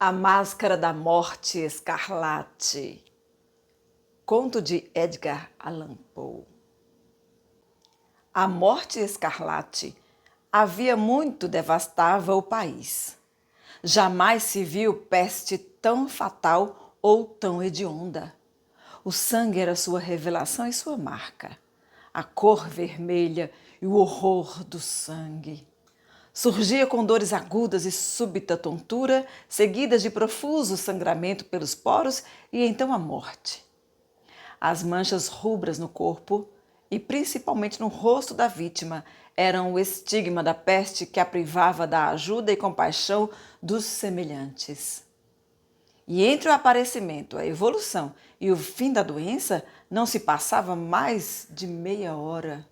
A Máscara da Morte Escarlate. Conto de Edgar Allan Poe. A morte escarlate havia muito devastava o país. Jamais se viu peste tão fatal ou tão hedionda. O sangue era sua revelação e sua marca. A cor vermelha e o horror do sangue. Surgia com dores agudas e súbita tontura, seguidas de profuso sangramento pelos poros e então a morte. As manchas rubras no corpo e principalmente no rosto da vítima eram o estigma da peste que a privava da ajuda e compaixão dos semelhantes. E entre o aparecimento, a evolução e o fim da doença não se passava mais de meia hora.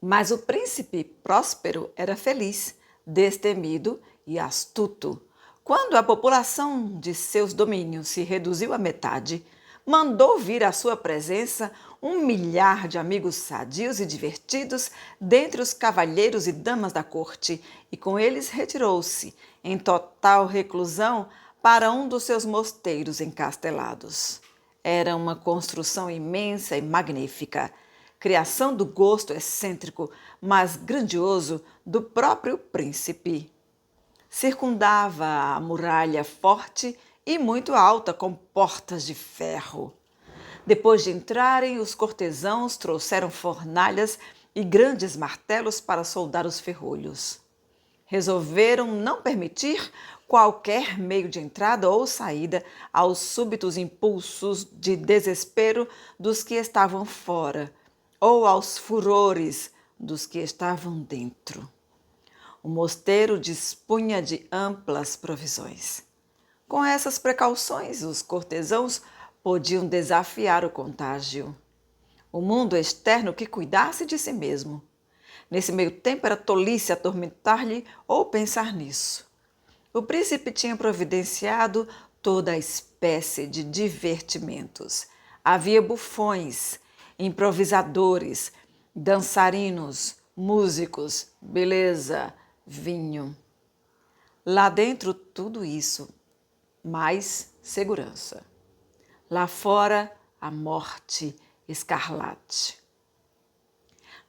Mas o príncipe Próspero era feliz, destemido e astuto. Quando a população de seus domínios se reduziu à metade, mandou vir à sua presença 1 milhar de amigos sadios e divertidos dentre os cavalheiros e damas da corte, e com eles retirou-se, em total reclusão, para um dos seus mosteiros encastelados. Era uma construção imensa e magnífica, criação do gosto excêntrico, mas grandioso, do próprio príncipe. Circundava a muralha forte e muito alta, com portas de ferro. Depois de entrarem, os cortesãos trouxeram fornalhas e grandes martelos para soldar os ferrolhos. Resolveram não permitir qualquer meio de entrada ou saída aos súbitos impulsos de desespero dos que estavam fora, ou aos furores dos que estavam dentro. O mosteiro dispunha de amplas provisões. Com essas precauções, os cortesãos podiam desafiar o contágio. O mundo externo que cuidasse de si mesmo. Nesse meio tempo era tolice atormentar-lhe ou pensar nisso. O príncipe tinha providenciado toda a espécie de divertimentos. Havia bufões, improvisadores, dançarinos, músicos, beleza, vinho. Lá dentro tudo isso, mais segurança. Lá fora a morte escarlate.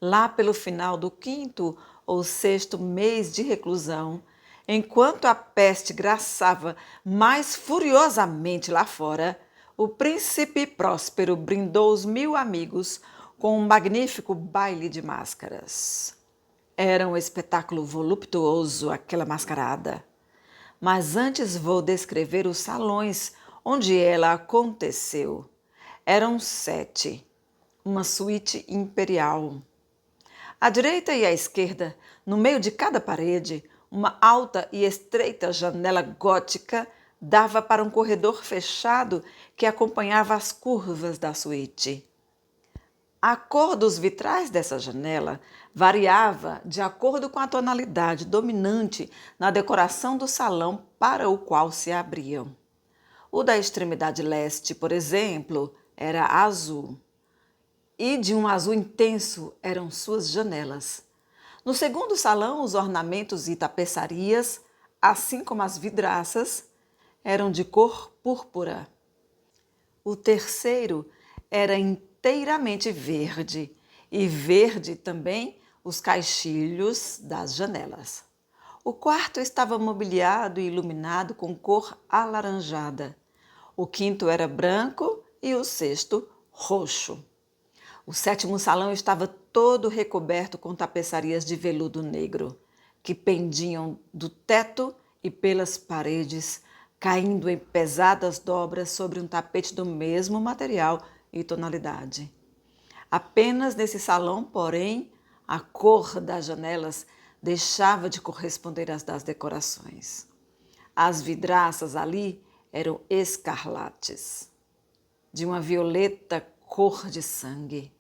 Lá pelo final do 5º ou 6º mês de reclusão, enquanto a peste graçava mais furiosamente lá fora, o príncipe Próspero brindou os 1000 amigos com um magnífico baile de máscaras. Era um espetáculo voluptuoso aquela mascarada. Mas antes vou descrever os salões onde ela aconteceu. Eram 7, uma suíte imperial. À direita e à esquerda, no meio de cada parede, uma alta e estreita janela gótica dava para um corredor fechado que acompanhava as curvas da suíte. A cor dos vitrais dessa janela variava de acordo com a tonalidade dominante na decoração do salão para o qual se abriam. O da extremidade leste, por exemplo, era azul, e de um azul intenso eram suas janelas. No segundo salão, os ornamentos e tapeçarias, assim como as vidraças, eram de cor púrpura. O terceiro era inteiramente verde, e verde também os caixilhos das janelas. O quarto estava mobiliado e iluminado com cor alaranjada. O 5º era branco e o 6º roxo. O 7º salão estava todo recoberto com tapeçarias de veludo negro, que pendiam do teto e pelas paredes, caindo em pesadas dobras sobre um tapete do mesmo material e tonalidade. Apenas nesse salão, porém, a cor das janelas deixava de corresponder às das decorações. As vidraças ali eram escarlates, de uma violeta cor de sangue.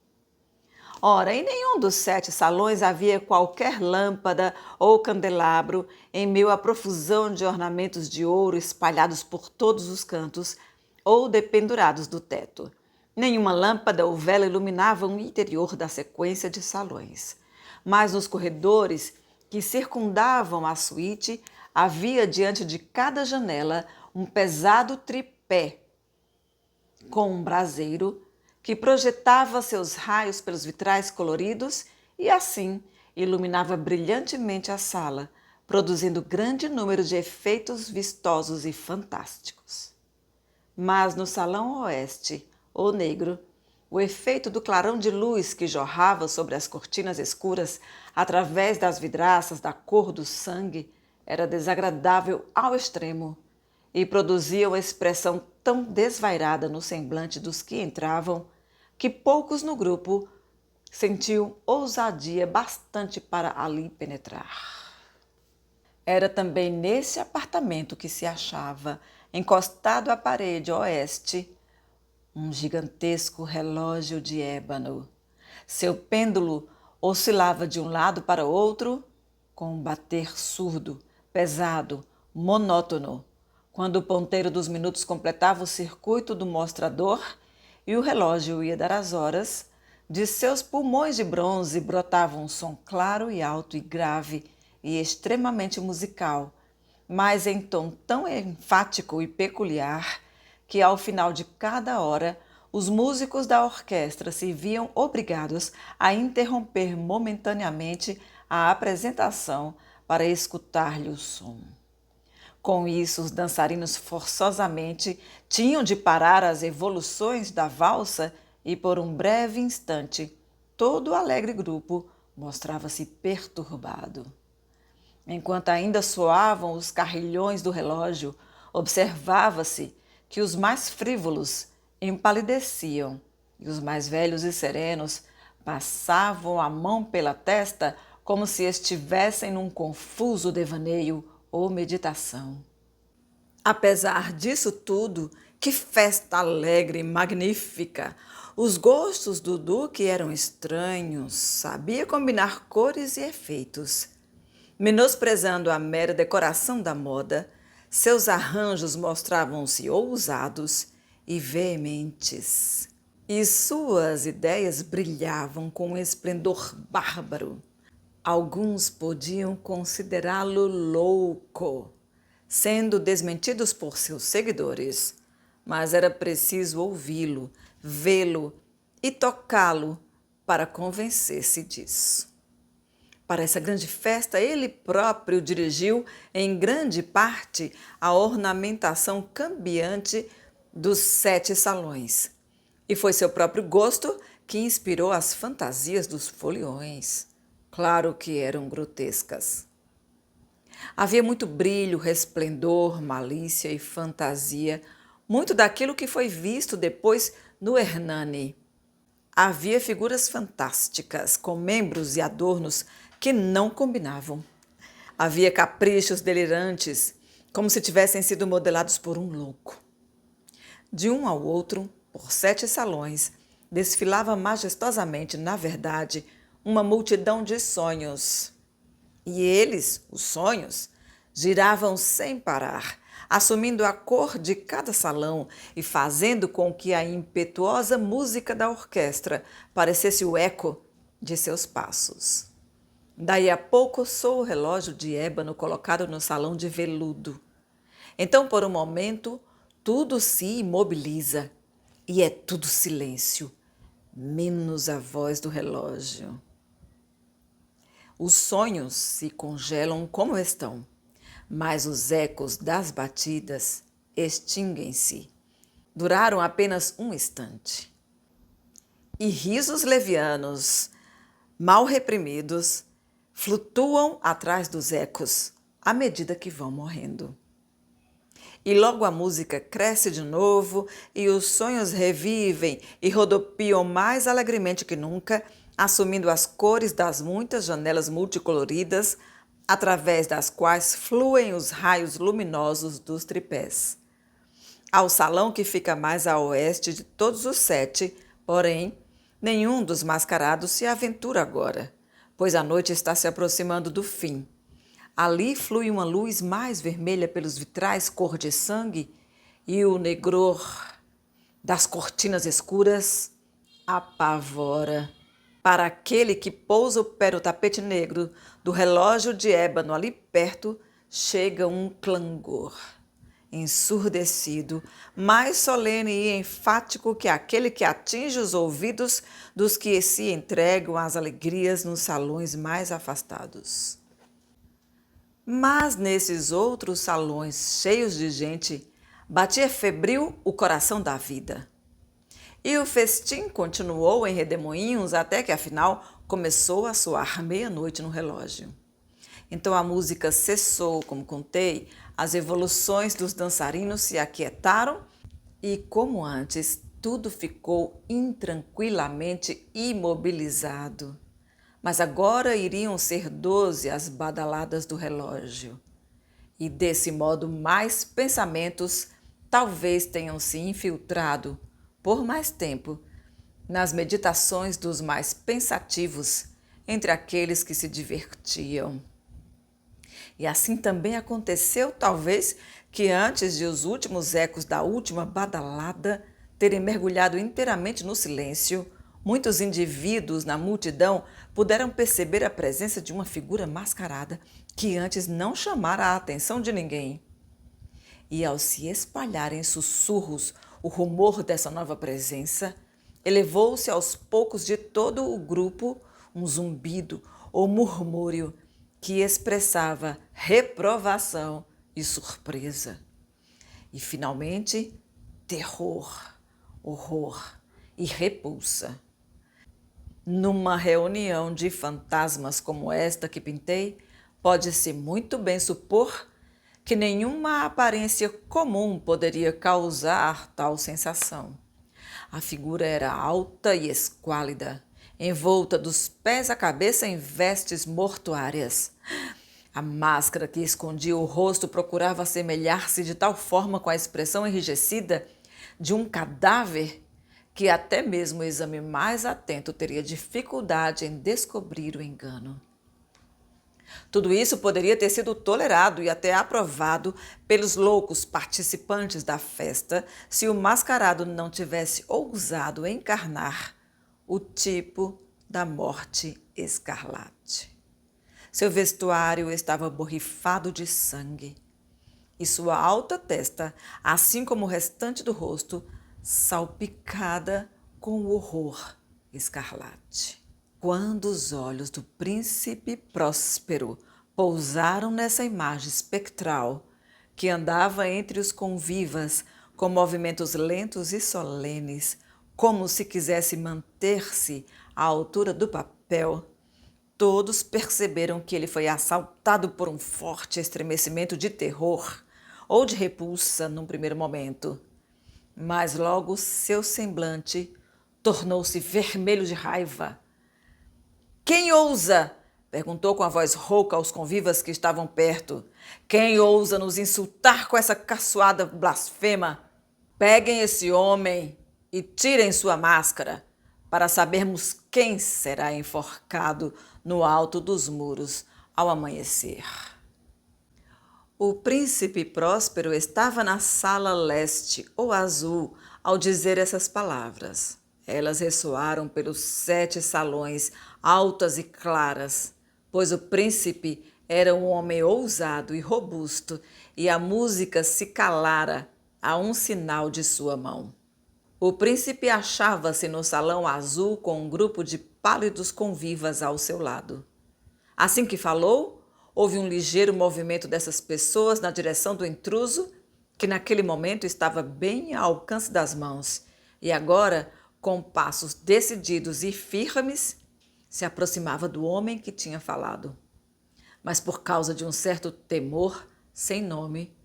Ora, em nenhum dos 7 salões havia qualquer lâmpada ou candelabro em meio à profusão de ornamentos de ouro espalhados por todos os cantos ou dependurados do teto. Nenhuma lâmpada ou vela iluminava o interior da sequência de salões. Mas nos corredores que circundavam a suíte havia diante de cada janela um pesado tripé com um braseiro que projetava seus raios pelos vitrais coloridos e assim iluminava brilhantemente a sala, produzindo grande número de efeitos vistosos e fantásticos. Mas no salão oeste, ou negro, o efeito do clarão de luz que jorrava sobre as cortinas escuras através das vidraças da cor do sangue era desagradável ao extremo e produzia uma expressão tão desvairada no semblante dos que entravam que poucos no grupo sentiam ousadia bastante para ali penetrar. Era também nesse apartamento que se achava, encostado à parede oeste, um gigantesco relógio de ébano. Seu pêndulo oscilava de um lado para outro com um bater surdo, pesado, monótono, quando o ponteiro dos minutos completava o circuito do mostrador e o relógio ia dar as horas, de seus pulmões de bronze brotava um som claro e alto e grave e extremamente musical, mas em tom tão enfático e peculiar que ao final de cada hora os músicos da orquestra se viam obrigados a interromper momentaneamente a apresentação para escutar-lhe o som. Com isso, os dançarinos forçosamente tinham de parar as evoluções da valsa e, por um breve instante, todo o alegre grupo mostrava-se perturbado. Enquanto ainda soavam os carrilhões do relógio, observava-se que os mais frívolos empalideciam e os mais velhos e serenos passavam a mão pela testa como se estivessem num confuso devaneio ou meditação. Apesar disso tudo, que festa alegre e magnífica! Os gostos do Duque eram estranhos, sabia combinar cores e efeitos. Menosprezando a mera decoração da moda, seus arranjos mostravam-se ousados e veementes, e suas ideias brilhavam com um esplendor bárbaro. Alguns podiam considerá-lo louco, sendo desmentidos por seus seguidores, mas era preciso ouvi-lo, vê-lo e tocá-lo para convencer-se disso. Para essa grande festa, ele próprio dirigiu, em grande parte, a ornamentação cambiante dos 7 salões, e foi seu próprio gosto que inspirou as fantasias dos foliões. Claro que eram grotescas. Havia muito brilho, resplendor, malícia e fantasia, muito daquilo que foi visto depois no Hernani. Havia figuras fantásticas, com membros e adornos que não combinavam. Havia caprichos delirantes, como se tivessem sido modelados por um louco. De um ao outro, por 7 salões, desfilava majestosamente, na verdade, uma multidão de sonhos. E eles, os sonhos, giravam sem parar, assumindo a cor de cada salão e fazendo com que a impetuosa música da orquestra parecesse o eco de seus passos. Daí a pouco soa o relógio de ébano colocado no salão de veludo. Então, por um momento, tudo se imobiliza e é tudo silêncio, menos a voz do relógio. Os sonhos se congelam como estão, mas os ecos das batidas extinguem-se. Duraram apenas um instante. E risos levianos, mal reprimidos, flutuam atrás dos ecos à medida que vão morrendo. E logo a música cresce de novo e os sonhos revivem e rodopiam mais alegremente que nunca, assumindo as cores das muitas janelas multicoloridas, através das quais fluem os raios luminosos dos tripés. Ao salão que fica mais a oeste de todos os 7, porém, nenhum dos mascarados se aventura agora, pois a noite está se aproximando do fim. Ali flui uma luz mais vermelha pelos vitrais cor de sangue e o negror das cortinas escuras apavora. Para aquele que pousa o pé no tapete negro do relógio de ébano ali perto, chega um clangor ensurdecido, mais solene e enfático que aquele que atinge os ouvidos dos que se entregam às alegrias nos salões mais afastados. Mas nesses outros salões cheios de gente, batia febril o coração da vida. E o festim continuou em redemoinhos até que, afinal, começou a soar meia-noite no relógio. Então a música cessou, como contei, as evoluções dos dançarinos se aquietaram e, como antes, tudo ficou intranquilamente imobilizado. Mas agora iriam ser 12 as badaladas do relógio. E desse modo mais pensamentos talvez tenham se infiltrado, por mais tempo, nas meditações dos mais pensativos entre aqueles que se divertiam. E assim também aconteceu, talvez, que antes de os últimos ecos da última badalada terem mergulhado inteiramente no silêncio, muitos indivíduos na multidão puderam perceber a presença de uma figura mascarada que antes não chamara a atenção de ninguém. E ao se espalhar em sussurros o rumor dessa nova presença, elevou-se aos poucos de todo o grupo um zumbido ou murmúrio que expressava reprovação e surpresa. E, finalmente, terror, horror e repulsa. Numa reunião de fantasmas como esta que pintei, pode-se muito bem supor que nenhuma aparência comum poderia causar tal sensação. A figura era alta e esquálida, envolta dos pés à cabeça em vestes mortuárias. A máscara que escondia o rosto procurava assemelhar-se de tal forma com a expressão enrijecida de um cadáver que até mesmo o exame mais atento teria dificuldade em descobrir o engano. Tudo isso poderia ter sido tolerado e até aprovado pelos loucos participantes da festa se o mascarado não tivesse ousado encarnar o tipo da morte escarlate. Seu vestuário estava borrifado de sangue e sua alta testa, assim como o restante do rosto, salpicada com o horror escarlate. Quando os olhos do príncipe Próspero pousaram nessa imagem espectral que andava entre os convivas com movimentos lentos e solenes, como se quisesse manter-se à altura do papel, todos perceberam que ele foi assaltado por um forte estremecimento de terror ou de repulsa num primeiro momento. Mas logo seu semblante tornou-se vermelho de raiva. "Quem ousa?" perguntou com a voz rouca aos convivas que estavam perto. "Quem ousa nos insultar com essa caçoada blasfema? Peguem esse homem e tirem sua máscara, para sabermos quem será enforcado no alto dos muros ao amanhecer." O príncipe Próspero estava na sala leste ou azul ao dizer essas palavras. Elas ressoaram pelos 7 salões, altas e claras, pois o príncipe era um homem ousado e robusto, e a música se calara a um sinal de sua mão. O príncipe achava-se no salão azul com um grupo de pálidos convivas ao seu lado. Assim que falou, houve um ligeiro movimento dessas pessoas na direção do intruso, que naquele momento estava bem ao alcance das mãos, e agora, com passos decididos e firmes, se aproximava do homem que tinha falado. Mas por causa de um certo temor sem nome,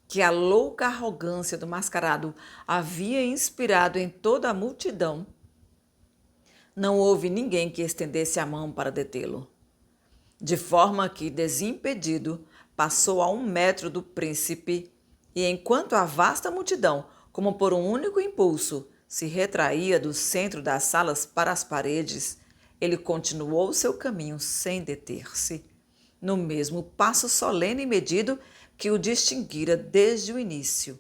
que a louca arrogância do mascarado havia inspirado em toda a multidão, não houve ninguém que estendesse a mão para detê-lo. De forma que, desimpedido, passou a 1 metro do príncipe e, enquanto a vasta multidão, como por um único impulso, se retraía do centro das salas para as paredes, ele continuou seu caminho sem deter-se, no mesmo passo solene e medido que o distinguira desde o início,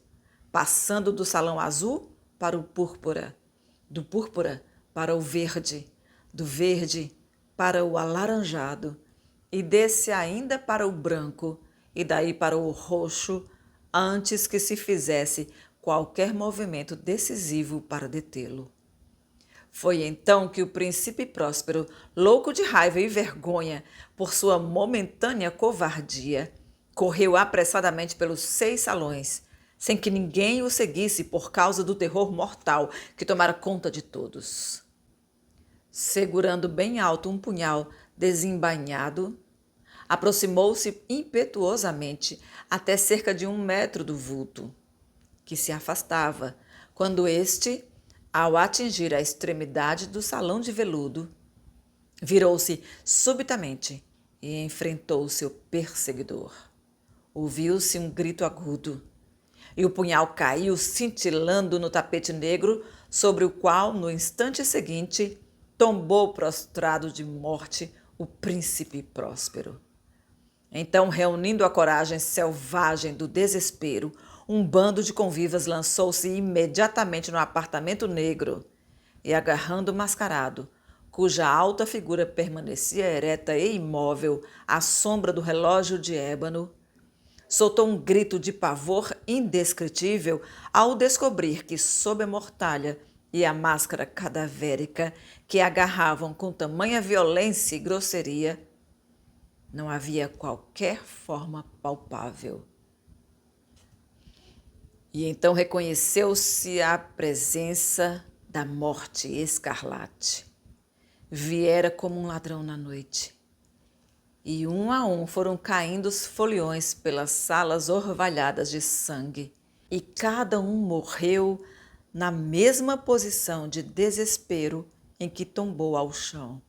passando do salão azul para o púrpura, do púrpura para o verde, do verde para o alaranjado, e desse ainda para o branco e daí para o roxo antes que se fizesse qualquer movimento decisivo para detê-lo. Foi então que o príncipe Próspero, louco de raiva e vergonha por sua momentânea covardia, correu apressadamente pelos 6 salões, sem que ninguém o seguisse por causa do terror mortal que tomara conta de todos. Segurando bem alto um punhal desembainhado, aproximou-se impetuosamente até cerca de 1 metro do vulto, que se afastava, quando este, ao atingir a extremidade do salão de veludo, virou-se subitamente e enfrentou seu perseguidor. Ouviu-se um grito agudo, e o punhal caiu cintilando no tapete negro, sobre o qual, no instante seguinte, tombou prostrado de morte o príncipe Próspero. Então, reunindo a coragem selvagem do desespero, um bando de convivas lançou-se imediatamente no apartamento negro e, agarrando o mascarado, cuja alta figura permanecia ereta e imóvel à sombra do relógio de ébano, soltou um grito de pavor indescritível ao descobrir que, sob a mortalha e a máscara cadavérica que agarravam com tamanha violência e grosseria, não havia qualquer forma palpável. E então reconheceu-se a presença da morte escarlate. Viera como um ladrão na noite. E um a um foram caindo os foliões pelas salas orvalhadas de sangue. E cada um morreu na mesma posição de desespero em que tombou ao chão.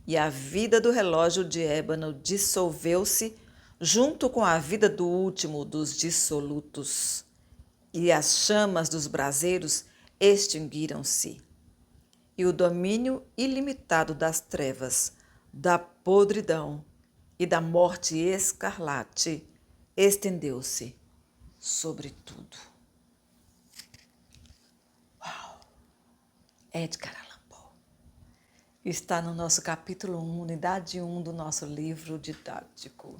E a vida do relógio de ébano dissolveu-se junto com a vida do último dos dissolutos. E as chamas dos braseiros extinguiram-se. E o domínio ilimitado das trevas, da podridão e da morte escarlate estendeu-se sobre tudo. Uau! Edgar Allan Poe. Está no nosso capítulo 1, unidade 1 do nosso livro didático.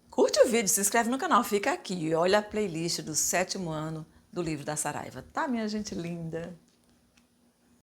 Curte o vídeo, se inscreve no canal, fica aqui e olha a playlist do 7º ano do livro da Saraiva, tá, minha gente linda?